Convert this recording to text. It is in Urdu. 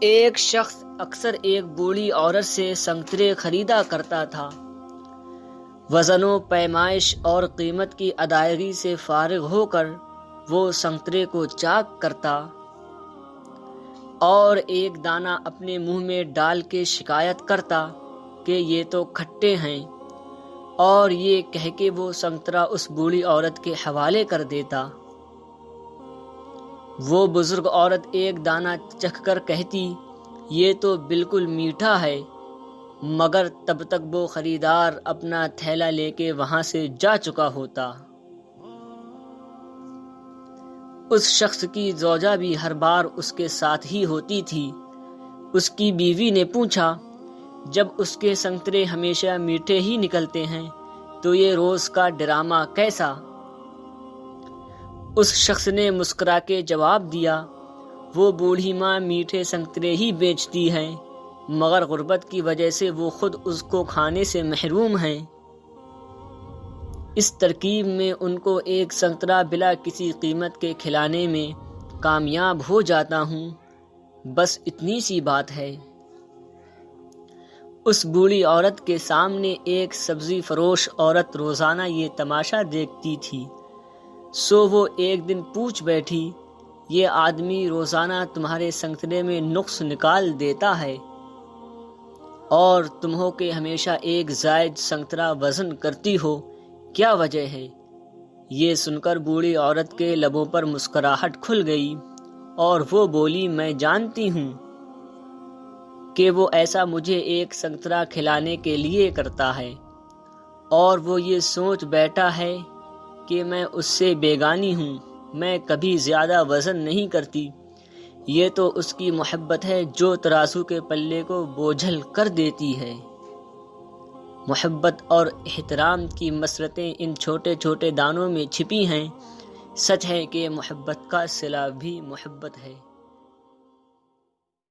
ایک شخص اکثر ایک بوڑھی عورت سے سنترے خریدا کرتا تھا۔ وزن و پیمائش اور قیمت کی ادائیگی سے فارغ ہو کر وہ سنترے کو چاک کرتا اور ایک دانہ اپنے منہ میں ڈال کے شکایت کرتا کہ یہ تو کھٹے ہیں، اور یہ کہہ کے وہ سنترا اس بوڑھی عورت کے حوالے کر دیتا۔ وہ بزرگ عورت ایک دانہ چکھ کر کہتی، یہ تو بالکل میٹھا ہے، مگر تب تک وہ خریدار اپنا تھیلا لے کے وہاں سے جا چکا ہوتا۔ اس شخص کی زوجہ بھی ہر بار اس کے ساتھ ہی ہوتی تھی۔ اس کی بیوی نے پوچھا، جب اس کے سنترے ہمیشہ میٹھے ہی نکلتے ہیں تو یہ روز کا ڈرامہ کیسا؟ اس شخص نے مسکرا کے جواب دیا، وہ بوڑھی ماں میٹھے سنترے ہی بیچتی ہے، مگر غربت کی وجہ سے وہ خود اس کو کھانے سے محروم ہیں۔ اس ترکیب میں ان کو ایک سنترا بلا کسی قیمت کے کھلانے میں کامیاب ہو جاتا ہوں، بس اتنی سی بات ہے۔ اس بوڑھی عورت کے سامنے ایک سبزی فروش عورت روزانہ یہ تماشا دیکھتی تھی، سو وہ ایک دن پوچھ بیٹھی، یہ آدمی روزانہ تمہارے سنترے میں نقص نکال دیتا ہے اور تم ہو کہ ہمیشہ ایک زائد سنترا وزن کرتی ہو، کیا وجہ ہے؟ یہ سن کر بوڑھی عورت کے لبوں پر مسکراہٹ کھل گئی اور وہ بولی، میں جانتی ہوں کہ وہ ایسا مجھے ایک سنترا کھلانے کے لیے کرتا ہے، اور وہ یہ سوچ بیٹھا ہے کہ میں اس سے بیگانی ہوں، میں کبھی زیادہ وزن نہیں کرتی۔ یہ تو اس کی محبت ہے جو ترازو کے پلے کو بوجھل کر دیتی ہے۔ محبت اور احترام کی مسرتیں ان چھوٹے چھوٹے دانوں میں چھپی ہیں۔ سچ ہے کہ محبت کا صلہ بھی محبت ہے۔